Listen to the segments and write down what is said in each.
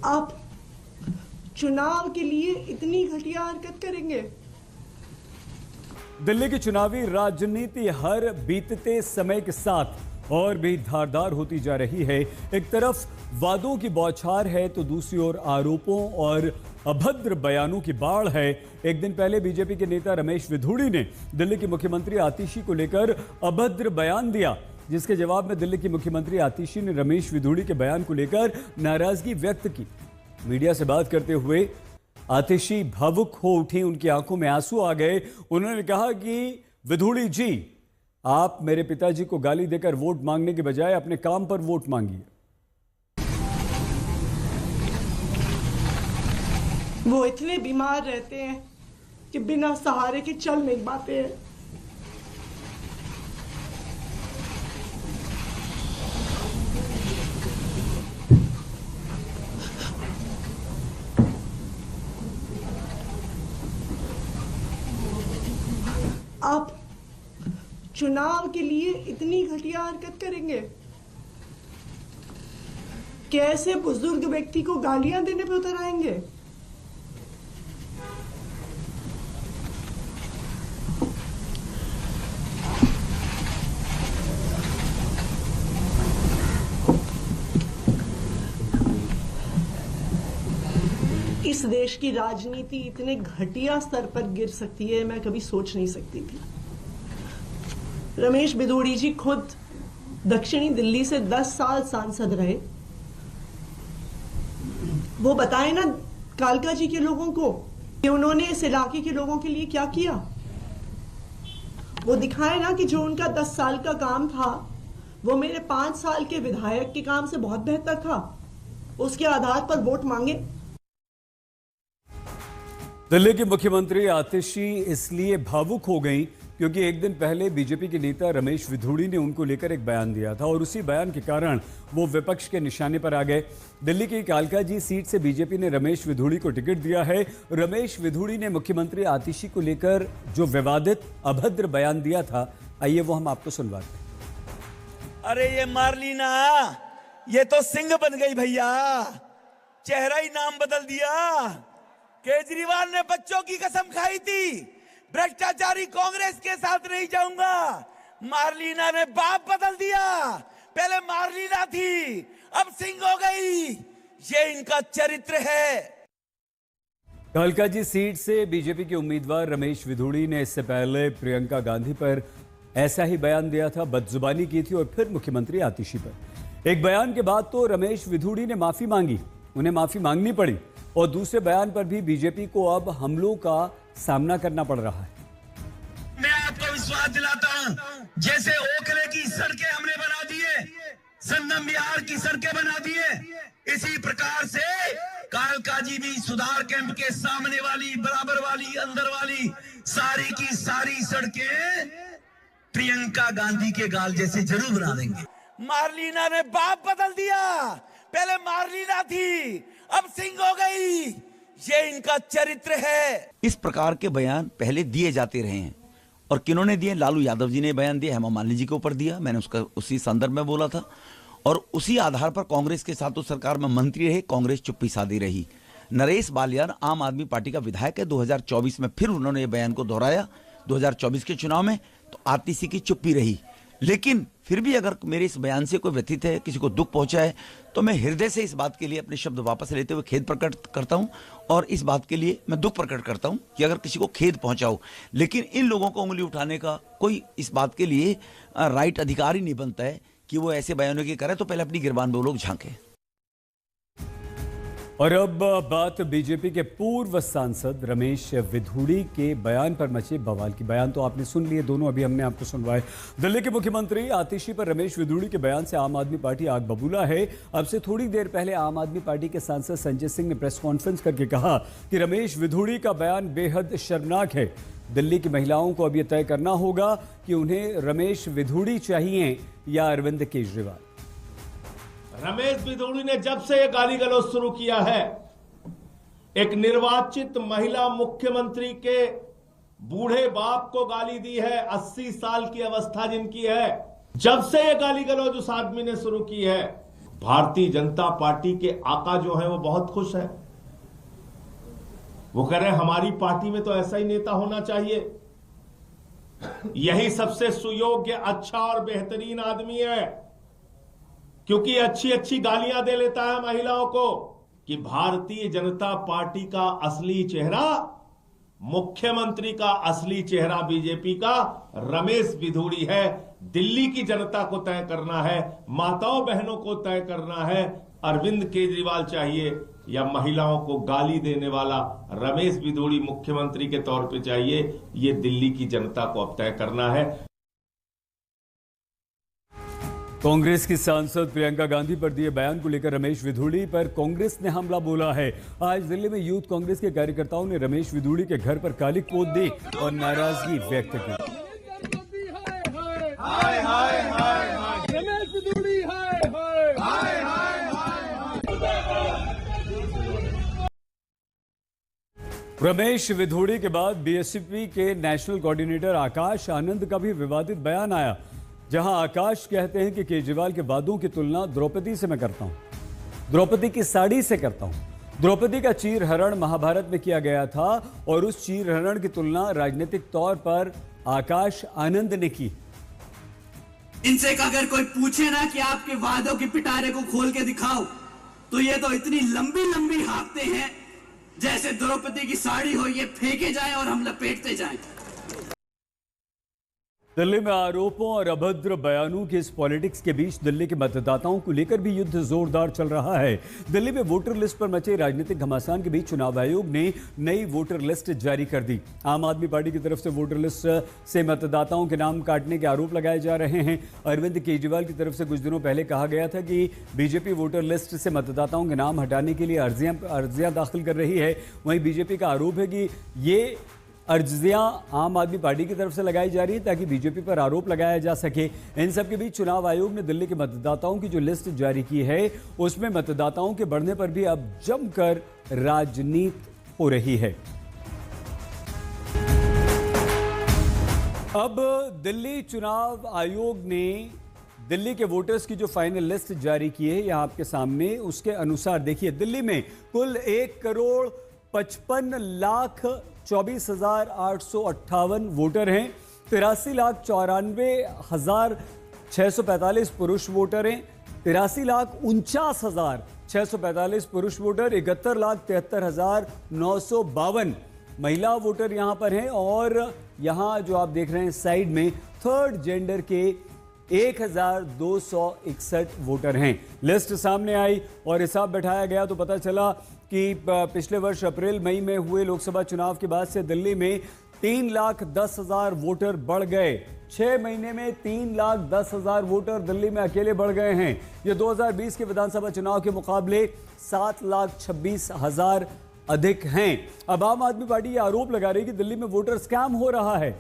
आप चुनाव के लिए इतनी घटिया हरकत करेंगे? दिल्ली की चुनावी राजनीति हर बीतते समय के साथ और भी धारदार होती जा रही है। एक तरफ वादों की बौछार है तो दूसरी ओर आरोपों और अभद्र बयानों की बाढ़ है। एक दिन पहले बीजेपी के नेता रमेश विधूड़ी ने दिल्ली की मुख्यमंत्री आतिशी को लेकर अभद्र बयान दिया, जिसके जवाब में दिल्ली की मुख्यमंत्री आतिशी ने रमेश विधूड़ी के बयान को लेकर नाराजगी व्यक्त की। मीडिया से बात करते हुए आतिशी भावुक हो उठी, उनकी आंखों में आंसू आ गए। उन्होंने कहा कि विधूड़ी जी, आप मेरे पिताजी को गाली देकर वोट मांगने के बजाय अपने काम पर वोट मांगिए। वो इतने बीमार रहते हैं कि बिना सहारे के चल नहीं पाते हैं। आप चुनाव के लिए इतनी घटिया हरकत करेंगे? कैसे बुजुर्ग व्यक्ति को गालियां देने पे उतर आएंगे? इस देश की राजनीति इतने घटिया स्तर पर गिर सकती है, मैं कभी सोच नहीं सकती थी। रमेश विधूड़ी जी खुद दक्षिणी दिल्ली से 10 साल सांसद रहे। वो बताए ना कालका जी के लोगों को कि उन्होंने इस इलाके के लोगों के लिए क्या किया। वो दिखाए ना कि जो उनका 10 साल का काम था वो मेरे 5 साल के विधायक के काम से बहुत बेहतर था। उसके आधार पर वोट मांगे। दिल्ली की मुख्यमंत्री आतिशी इसलिए भावुक हो गई क्योंकि एक दिन पहले बीजेपी के नेता रमेश विधूड़ी ने उनको लेकर एक बयान दिया था और उसी बयान के कारण वो विपक्ष के निशाने पर आ गए। दिल्ली की कालका जी सीट से बीजेपी ने रमेश विधूड़ी को टिकट दिया है। रमेश विधूड़ी ने मुख्यमंत्री आतिशी को लेकर जो विवादित अभद्र बयान दिया था, आइए वो हम आपको सुनवाते हैं। अरे ये मार्लिना, ये तो सिंह बन गई भैया, चेहरा ही नाम बदल दिया। केजरीवाल ने बच्चों की कसम खाई थी, भ्रष्टाचारी कांग्रेस के साथ नहीं जाऊंगा। मार्लिना ने बाप बदल दिया, पहले मार्लिना थी अब सिंह हो गई। ये इनका चरित्र है। कालका जी सीट से बीजेपी के उम्मीदवार रमेश विधूड़ी ने इससे पहले प्रियंका गांधी पर ऐसा ही बयान दिया था, बदजुबानी की थी और फिर मुख्यमंत्री आतिशी पर। एक बयान के बाद तो रमेश विधूड़ी ने माफी मांगी, उन्हें माफी मांगनी पड़ी और दूसरे बयान पर भी बीजेपी को अब हमलों का सामना करना पड़ रहा है। मैं आपको विश्वास दिलाता हूं, जैसे ओखले की सड़कें हमने बना दिए, संगम बिहार की सड़कें बना दिए, इसी प्रकार से कालका जी भी सुधार कैंप के सामने वाली, बराबर वाली, अंदर वाली सारी की सारी सड़कें प्रियंका गांधी के गाल जैसे जरूर बना देंगे। मार्लिना ने बाप बदल दिया, पहले मार्लिना थी अब सिंह हो गई। ये इनका चरित्र है। इस प्रकार के बयान पहले दिए जाते रहे हैं और किन्होंने दिए? लालू यादव जी ने बयान दिया, हेमा मालिनी जी के ऊपर दिया, मैंने उसका उसी संदर्भ में बोला था और उसी आधार पर कांग्रेस के साथ तो सरकार में मंत्री रहे, कांग्रेस चुप्पी साधी रही। नरेश बालियान आम आदमी पार्टी का विधायक है, 2024 में फिर उन्होंने ये बयान को दोहराया 2024 के चुनाव में, तो आतिशी की चुप्पी रही। लेकिन फिर भी अगर मेरे इस बयान से कोई व्यथित है, किसी को दुख पहुंचा है, तो मैं हृदय से इस बात के लिए अपने शब्द वापस लेते हुए खेद प्रकट करता हूं और इस बात के लिए मैं दुख प्रकट करता हूं कि अगर किसी को खेद पहुंचा हो। लेकिन इन लोगों को उंगली उठाने का कोई इस बात के लिए राइट अधिकार ही नहीं बनता है कि वो ऐसे बयानों की करें, तो पहले अपनी गिरबान में वो लोग झांके। और अब बात बीजेपी के पूर्व सांसद रमेश विधूड़ी के बयान पर मचे बवाल की। बयान तो आपने सुन लिए, दोनों अभी हमने आपको सुनवाए। दिल्ली के मुख्यमंत्री आतिशी पर रमेश विधूड़ी के बयान से आम आदमी पार्टी आग बबूला है। अब से थोड़ी देर पहले आम आदमी पार्टी के सांसद संजय सिंह ने प्रेस कॉन्फ्रेंस करके कहा कि रमेश विधूड़ी का बयान बेहद शर्मनाक है। दिल्ली की महिलाओं को अब यह तय करना होगा कि उन्हें रमेश विधूड़ी चाहिए या अरविंद केजरीवाल। रमेश विधूड़ी ने जब से ये गाली गलौज शुरू किया है, एक निर्वाचित महिला मुख्यमंत्री के बूढ़े बाप को गाली दी है, 80 साल की अवस्था जिनकी है, जब से ये गाली गलौज उस आदमी ने शुरू की है, भारतीय जनता पार्टी के आका जो है वो बहुत खुश है। वो कह रहे हैं हमारी पार्टी में तो ऐसा ही नेता होना चाहिए, यही सबसे सुयोग्य, अच्छा और बेहतरीन आदमी है, क्योंकि अच्छी अच्छी गालियां दे लेता है महिलाओं को कि भारतीय जनता पार्टी का असली चेहरा, मुख्यमंत्री का असली चेहरा बीजेपी का रमेश बिधूड़ी है। दिल्ली की जनता को तय करना है, माताओं बहनों को तय करना है, अरविंद केजरीवाल चाहिए या महिलाओं को गाली देने वाला रमेश बिधूड़ी मुख्यमंत्री के तौर पे चाहिए, ये दिल्ली की जनता को अब तय करना है। कांग्रेस की सांसद प्रियंका गांधी पर दिए बयान को लेकर रमेश बिधूड़ी पर कांग्रेस ने हमला बोला है। आज दिल्ली में यूथ कांग्रेस के कार्यकर्ताओं ने रमेश बिधूड़ी के घर पर काली पोत दी और नाराजगी व्यक्त की। रमेश बिधूड़ी के बाद बीएसपी के नेशनल कोऑर्डिनेटर आकाश आनंद का भी विवादित बयान आया, जहां आकाश कहते हैं कि केजरीवाल के वादों की तुलना द्रौपदी से मैं करता हूं, द्रौपदी की साड़ी से करता हूं। द्रौपदी का चीरहरण महाभारत में किया गया था और उस चीरहरण की तुलना राजनीतिक तौर पर आकाश आनंद ने की। इनसे अगर कोई पूछे ना कि आपके वादों के पिटारे को खोल के दिखाओ, तो ये तो इतनी लंबी लंबी हाँकते हैं जैसे द्रौपदी की साड़ी हो, ये फेंके जाए और हम लपेटते जाएं। दिल्ली में आरोपों और अभद्र बयानों के इस पॉलिटिक्स के बीच दिल्ली के मतदाताओं को लेकर भी युद्ध जोरदार चल रहा है। दिल्ली में वोटर लिस्ट पर मचे राजनीतिक घमासान के बीच चुनाव आयोग ने नई वोटर लिस्ट जारी कर दी। आम आदमी पार्टी की तरफ से वोटर लिस्ट से मतदाताओं के नाम काटने के आरोप लगाए जा रहे हैं। अरविंद केजरीवाल की तरफ से कुछ दिनों पहले कहा गया था कि बीजेपी वोटर लिस्ट से मतदाताओं के नाम हटाने के लिए अर्जियां दाखिल कर रही है। वहीं बीजेपी का आरोप है कि ये अर्जियां आम आदमी पार्टी की तरफ से लगाई जा रही है ताकि बीजेपी पर आरोप लगाया जा सके। इन सब के बीच चुनाव आयोग ने दिल्ली के मतदाताओं की जो लिस्ट जारी की है उसमें मतदाताओं के बढ़ने पर भी अब जमकर राजनीति हो रही है। अब दिल्ली चुनाव आयोग ने दिल्ली के वोटर्स की जो फाइनल लिस्ट जारी की है यहां आपके सामने, उसके अनुसार देखिए दिल्ली में कुल 1,55,24,858 वोटर हैं। 83,94,645 पुरुष वोटर हैं। 83,49,645 पुरुष वोटर, 71,73,952 महिला वोटर यहां पर हैं और यहां जो आप देख रहे हैं साइड में थर्ड जेंडर के 1,261 वोटर हैं। लिस्ट सामने आई और हिसाब बैठाया गया तो पता चला कि पिछले वर्ष अप्रैल मई में हुए लोकसभा चुनाव के बाद से दिल्ली में 3,10,000 वोटर बढ़ गए। 6 महीने में 3,10,000 वोटर दिल्ली में अकेले बढ़ गए हैं। ये 2020 के विधानसभा चुनाव के मुकाबले 7,26,000 अधिक हैं। अब आम आदमी पार्टी ये आरोप लगा रही है कि दिल्ली में वोटर स्कैम हो रहा है।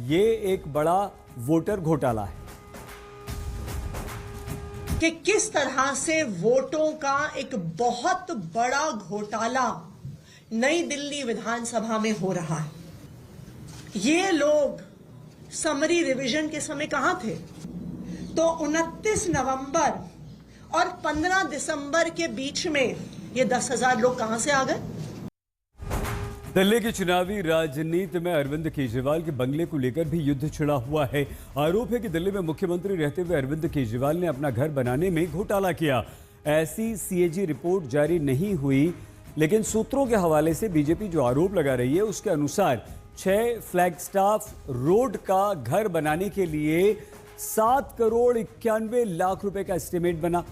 ये एक बड़ा वोटर घोटाला है कि किस तरह से वोटों का एक बहुत बड़ा घोटाला नई दिल्ली विधानसभा में हो रहा है। ये लोग समरी रिवीजन के समय कहां थे? तो 29 नवंबर और 15 दिसंबर के बीच में ये 10,000 लोग कहां से आ गए? दिल्ली की चुनावी राजनीति में अरविंद केजरीवाल के बंगले को लेकर भी युद्ध छिड़ा हुआ है। आरोप है कि दिल्ली में मुख्यमंत्री रहते हुए अरविंद केजरीवाल ने अपना घर बनाने में घोटाला किया। ऐसी सीएजी रिपोर्ट जारी नहीं हुई, लेकिन सूत्रों के हवाले से बीजेपी जो आरोप लगा रही है उसके अनुसार 6 फ्लैगस्टाफ रोड का घर बनाने के लिए 7,91,00,000 रुपए का एस्टिमेट बना।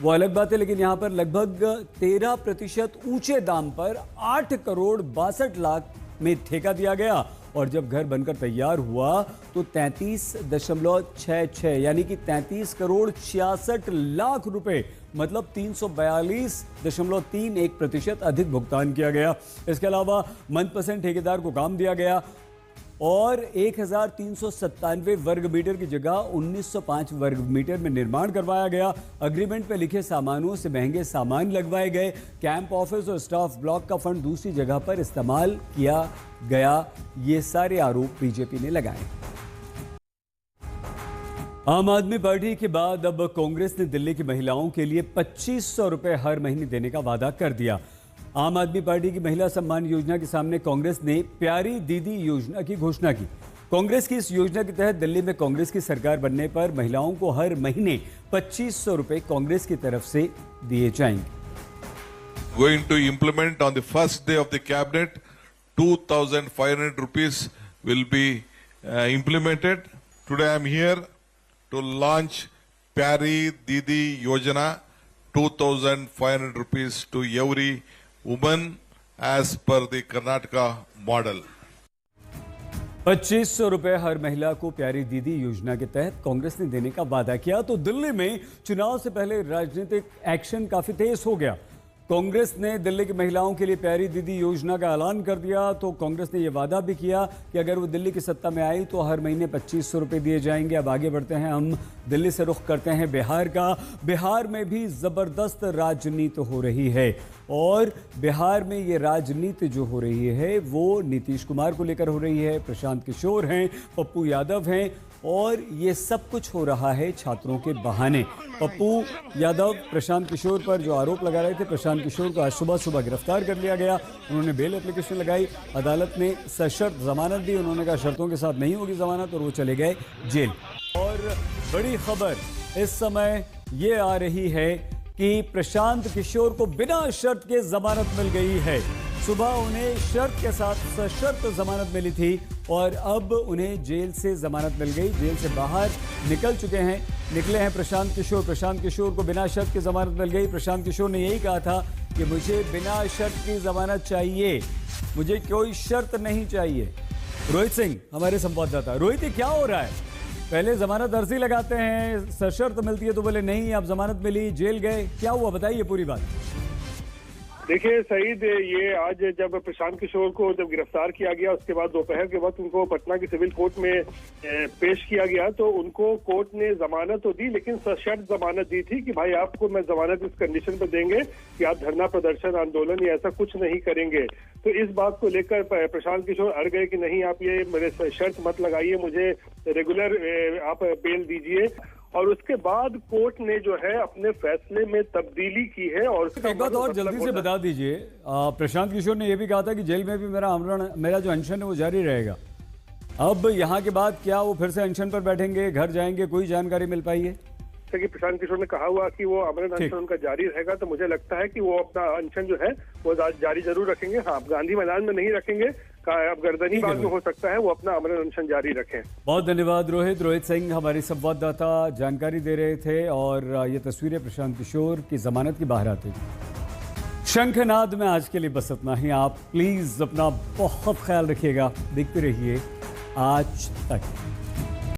वो अलग बात है, लेकिन यहां पर लगभग 13% ऊंचे दाम पर 8,62,00,000 में ठेका दिया गया और जब घर बनकर तैयार हुआ तो 33.66 यानी कि 33,66,00,000 रुपए मतलब 342.31% अधिक भुगतान किया गया। इसके अलावा मनपसंद ठेकेदार को काम दिया गया और 1,397 वर्ग मीटर की जगह 1,905 वर्ग मीटर में निर्माण करवाया गया। अग्रीमेंट में लिखे सामानों से महंगे सामान लगवाए गए। कैंप ऑफिस और स्टाफ ब्लॉक का फंड दूसरी जगह पर इस्तेमाल किया गया। ये सारे आरोप बीजेपी ने लगाए। आम आदमी पार्टी के बाद अब कांग्रेस ने दिल्ली की महिलाओं के लिए 2500 रुपए हर महीने देने का वादा कर दिया। आम आदमी पार्टी की महिला सम्मान योजना के सामने कांग्रेस ने प्यारी दीदी योजना की घोषणा की। कांग्रेस की इस योजना के तहत दिल्ली में कांग्रेस की सरकार बनने पर महिलाओं को हर महीने 2500 रुपए कांग्रेस की तरफ से दिए जाएंगे। Going to implement on the first day of the cabinet, 2,500 rupees will be implemented. Today I am here to launch Pyari Didi Yojana, 2,500 rupees to every woman as per the Karnataka model. 2500 रुपए हर महिला को प्यारी दीदी योजना के तहत कांग्रेस ने देने का वादा किया तो दिल्ली में चुनाव से पहले राजनीतिक एक्शन काफी तेज हो गया। कांग्रेस ने दिल्ली की महिलाओं के लिए प्यारी दीदी योजना का ऐलान कर दिया तो कांग्रेस ने यह वादा भी किया कि अगर वो दिल्ली की सत्ता में आई तो हर महीने 2500 रुपए दिए जाएंगे। अब आगे बढ़ते हैं, हम दिल्ली से रुख करते हैं बिहार का। बिहार में भी जबरदस्त राजनीति हो रही है और बिहार में ये राजनीति जो हो रही है वो नीतीश कुमार को लेकर हो रही है। प्रशांत किशोर हैं, पप्पू यादव हैं और ये सब कुछ हो रहा है छात्रों के बहाने। पप्पू यादव प्रशांत किशोर पर जो आरोप लगा रहे थे, प्रशांत किशोर को आज सुबह गिरफ्तार कर लिया गया। उन्होंने बेल एप्लीकेशन लगाई, अदालत ने सशर्त जमानत दी। उन्होंने कहा शर्तों के साथ नहीं होगी जमानत और वो चले गए जेल। और बड़ी खबर इस समय ये आ रही है कि प्रशांत किशोर को बिना शर्त के जमानत मिल गई है। सुबह उन्हें शर्त के साथ सशर्त जमानत मिली थी और अब उन्हें जेल से जमानत मिल गई। जेल से बाहर निकले हैं प्रशांत किशोर। प्रशांत किशोर को बिना शर्त की जमानत मिल गई। प्रशांत किशोर ने यही कहा था कि मुझे बिना शर्त की जमानत चाहिए, मुझे कोई शर्त नहीं चाहिए। रोहित सिंह हमारे संवाददाता। रोहित, क्या हो रहा है? पहले जमानत अर्जी लगाते हैं, सशर्त मिलती है तो बोले नहीं, अब जमानत मिली, जेल गए, क्या हुआ बताइए पूरी बात। देखिए सईद, ये आज जब प्रशांत किशोर को जब गिरफ्तार किया गया उसके बाद दोपहर के वक्त उनको पटना की सिविल कोर्ट में पेश किया गया तो उनको कोर्ट ने जमानत तो दी लेकिन सशर्त जमानत दी थी कि भाई आपको मैं जमानत इस कंडीशन पर देंगे कि आप धरना प्रदर्शन आंदोलन या ऐसा कुछ नहीं करेंगे। तो इस बात को लेकर प्रशांत किशोर अड़ गए कि नहीं, आप ये मेरे शर्त मत लगाइए, मुझे रेगुलर आप बेल दीजिए। और उसके बाद कोर्ट ने जो है अपने फैसले में तब्दीली की है। और एक बात और जल्दी से बता दीजिए, प्रशांत किशोर ने यह भी कहा था कि जेल में भी मेरा जो अनशन है वो जारी रहेगा। अब यहाँ के बाद क्या वो फिर से अनशन पर बैठेंगे, घर जाएंगे, कोई जानकारी मिल पाई है? कि प्रशांत किशोर ने कहा हुआ कि वो अमरण अनशन उनका जारी रहेगा, तो मुझे लगता है कि वो अपना अनशन जो है वो जारी जरूर रखेंगे। हाँ, गांधी मैदान में नहीं रखेंगे, अब गर्दनी बाग में हो सकता है वो अपना अमरण अनशन जारी रखें। बहुत धन्यवाद रोहित। रोहित सिंह हमारे संवाददाता जानकारी दे रहे थे और ये तस्वीरें प्रशांत किशोर की जमानत की बाहर आती थी। शंखनाद में आज के लिए बस इतना ही। आप प्लीज अपना बहुत ख्याल रखिएगा। देखते रहिए आज तक।